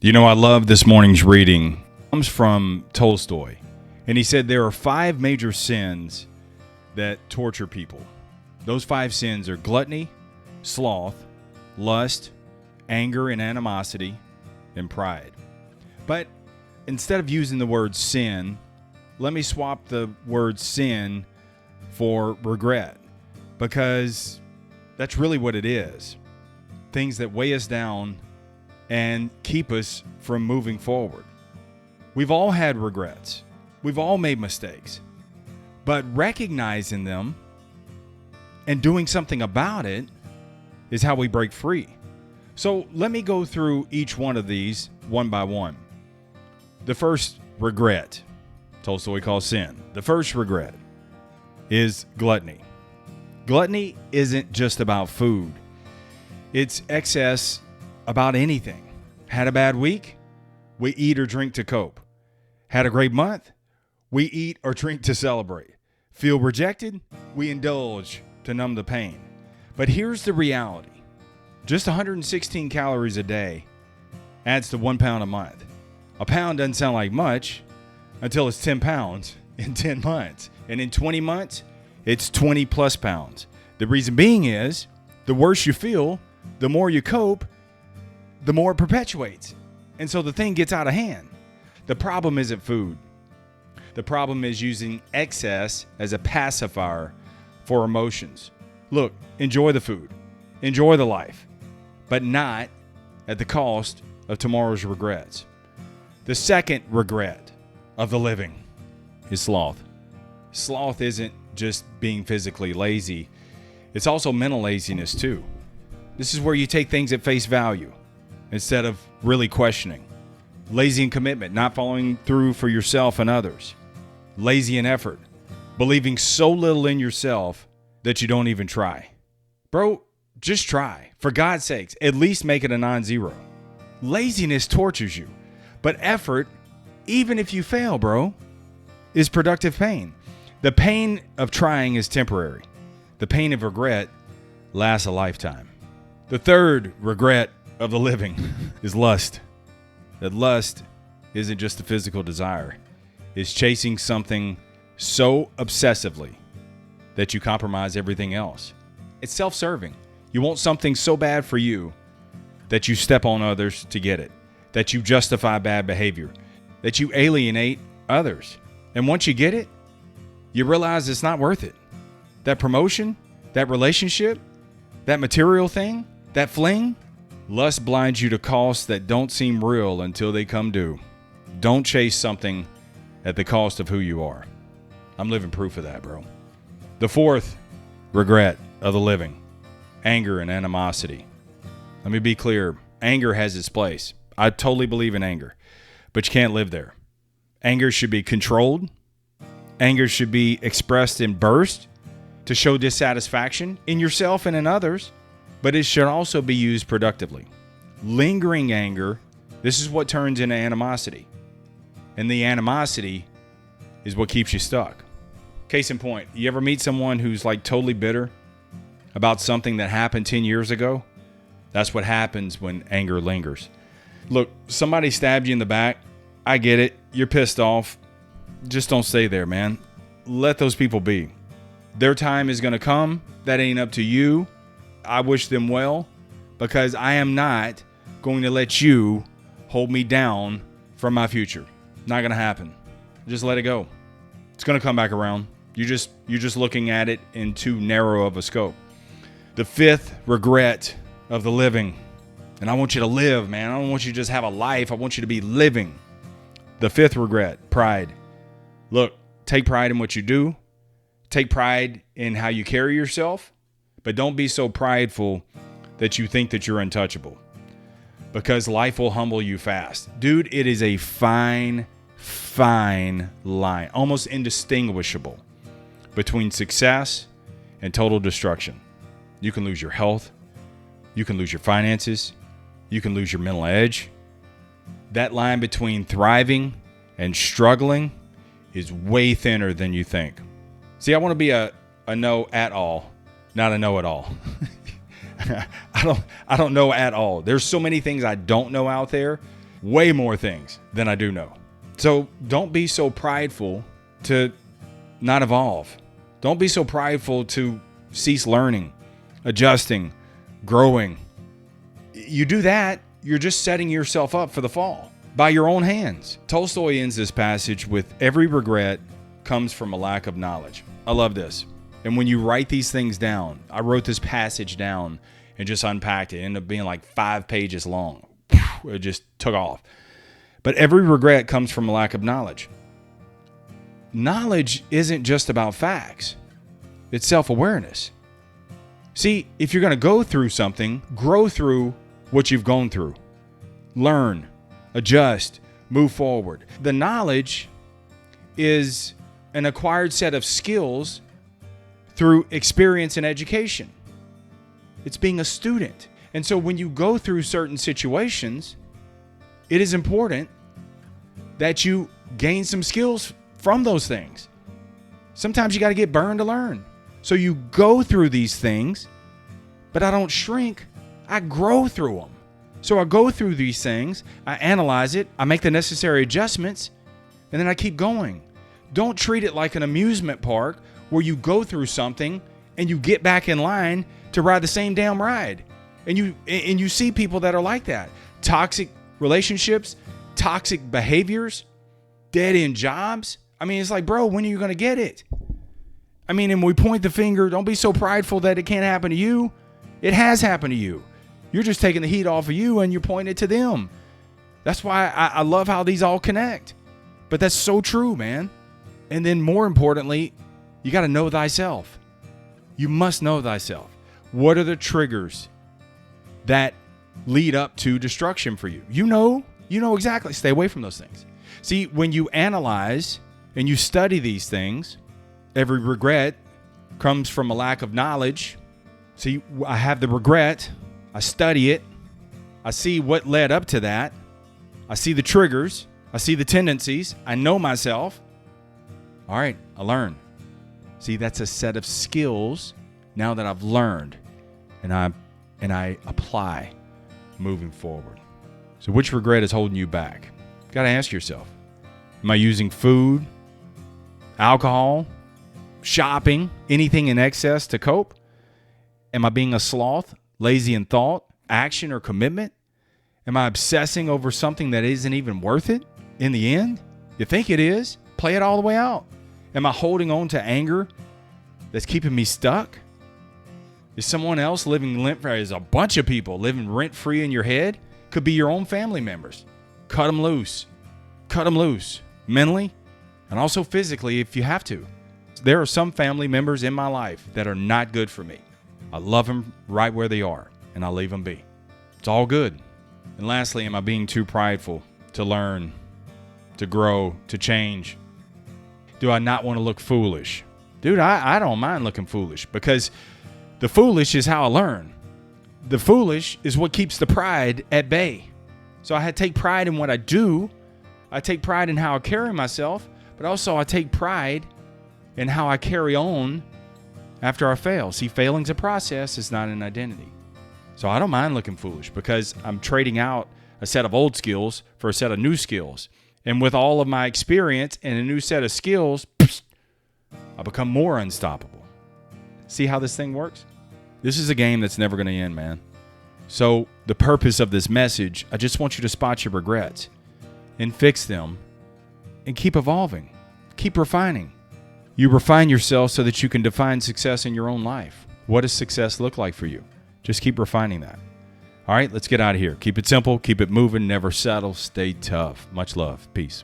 You know, I love this morning's reading. It comes from Tolstoy. And he said there are 5 major sins that torture people. Those 5 sins are gluttony, sloth, lust, anger and animosity, and pride. But instead of using the word sin, let me swap the word sin for regret, because that's really what it is. Things that weigh us down and keep us from moving forward. We've all had regrets. We've all made mistakes. But recognizing them and doing something about it is how we break free. So let me go through each one of these one by one. The first regret, Tolstoy calls sin. The first regret is gluttony. Gluttony isn't just about food. It's excess about anything. Had a bad week? We eat or drink to cope. Had a great month? We eat or drink to celebrate. Feel rejected? We indulge to numb the pain. But here's the reality. Just 116 calories a day adds to 1 pound a month. A pound doesn't sound like much until it's 10 pounds in 10 months. And in 20 months, it's 20 plus pounds. The reason being is the worse you feel, the more you cope, the more it perpetuates. And so the thing gets out of hand. The problem isn't food. The problem is using excess as a pacifier for emotions. Look, enjoy the food, enjoy the life, but not at the cost of tomorrow's regrets. The second regret of the living is sloth. Sloth isn't just being physically lazy. It's also mental laziness too. This is where you take things at face value instead of really questioning. Lazy in commitment, not following through for yourself and others. Lazy in effort, believing so little in yourself that you don't even try. Bro, just try. For God's sakes, at least make it a non-zero. Laziness tortures you, but effort, even if you fail, bro, is productive pain. The pain of trying is temporary. The pain of regret lasts a lifetime. The third regret of the living is lust. That lust isn't just a physical desire. It's chasing something so obsessively that you compromise everything else. It's self-serving. You want something so bad for you that you step on others to get it, that you justify bad behavior, that you alienate others. And once you get it, you realize it's not worth it. That promotion, that relationship, that material thing, that fling, lust blinds you to costs that don't seem real until they come due. Don't chase something at the cost of who you are. I'm living proof of that, bro. The fourth regret of the living, anger and animosity. Let me be clear. Anger has its place. I totally believe in anger, but you can't live there. Anger should be controlled. Anger should be expressed in bursts to show dissatisfaction in yourself and in others, but it should also be used productively. Lingering anger, this is what turns into animosity. And the animosity is what keeps you stuck. Case in point, you ever meet someone who's like totally bitter about something that happened 10 years ago? That's what happens when anger lingers. Look, somebody stabbed you in the back. I get it. You're pissed off. Just don't stay there, man. Let those people be. Their time is going to come. That ain't up to you. I wish them well, because I am not going to let you hold me down from my future. Not going to happen. Just let it go. It's going to come back around. You're just looking at it in too narrow of a scope. The fifth regret of the living, and I want you to live, man. I don't want you to just have a life. I want you to be living. The fifth regret, pride. Look, take pride in what you do. Take pride in how you carry yourself, but don't be so prideful that you think that you're untouchable, because life will humble you fast. Dude, it is a fine line, almost indistinguishable, between success and total destruction. You can lose your health. You can lose your finances. You can lose your mental edge. That line between thriving and struggling is way thinner than you think. See, I want to be a know-at-all, not a know-it-all. I don't know at all. There's so many things I don't know out there way more things than I do know. So don't be so prideful to not evolve. Don't be so prideful to cease learning, adjusting, growing. You do that, you're just setting yourself up for the fall by your own hands. Tolstoy ends this passage with, every regret comes from a lack of knowledge. I love this. And when you write these things down, I wrote this passage down and just unpacked it. It ended up being like 5 pages long. It just took off. But every regret comes from a lack of knowledge. Knowledge isn't just about facts. It's self-awareness. See, if you're going to go through something, grow through what you've gone through. Learn, adjust, move forward. The knowledge is an acquired set of skills through experience and education. It's being a student. And so when you go through certain situations, it is important that you gain some skills from those things. Sometimes you got to get burned to learn. So you go through these things, but I don't shrink. I grow through them. So I go through these things, I analyze it, I make the necessary adjustments, and then I keep going. Don't treat it like an amusement park where you go through something and you get back in line to ride the same damn ride. And you see people that are like that. Toxic relationships, toxic behaviors, dead-end jobs. I mean, it's like, bro, when are you going to get it? I mean, and we point the finger. Don't be so prideful that it can't happen to you. It has happened to you. You're just taking the heat off of you and you're pointing it to them. That's why I love how these all connect. But that's so true, man. And then more importantly, you got to know thyself. You must know thyself. What are the triggers that lead up to destruction for you? You know exactly. Stay away from those things. See, when you analyze and you study these things, every regret comes from a lack of knowledge. See, I have the regret. I study it. I see what led up to that. I see the triggers. I see the tendencies. I know myself. All right, I learn. See, that's a set of skills now that I've learned and I apply moving forward. So which regret is holding you back? You got to ask yourself. Am I using food, alcohol, shopping, anything in excess to cope? Am I being a sloth, lazy in thought, action, or commitment? Am I obsessing over something that isn't even worth it in the end? You think it is? Play it all the way out. Am I holding on to anger that's keeping me stuck? Is someone else living rent-free? Is a bunch of people living rent-free in your head? Could be your own family members. Cut them loose. Cut them loose. Mentally and also physically if you have to. There are some family members in my life that are not good for me. I love them right where they are, and I leave them be. It's all good. And lastly, am I being too prideful to learn, to grow, to change? Do I not want to look foolish? Dude, I don't mind looking foolish because the foolish is how I learn. The foolish is what keeps the pride at bay. So I take pride in what I do. I take pride in how I carry myself, but also I take pride in how I carry on after I fail. See, failing's a process, it's not an identity. So I don't mind looking foolish because I'm trading out a set of old skills for a set of new skills. And with all of my experience and a new set of skills, I become more unstoppable. See how this thing works? This is a game that's never going to end, man. So the purpose of this message, I just want you to spot your regrets and fix them and keep evolving, keep refining. You refine yourself so that you can define success in your own life. What does success look like for you? Just keep refining that. All right, let's get out of here. Keep it simple, keep it moving, never settle, stay tough. Much love. Peace.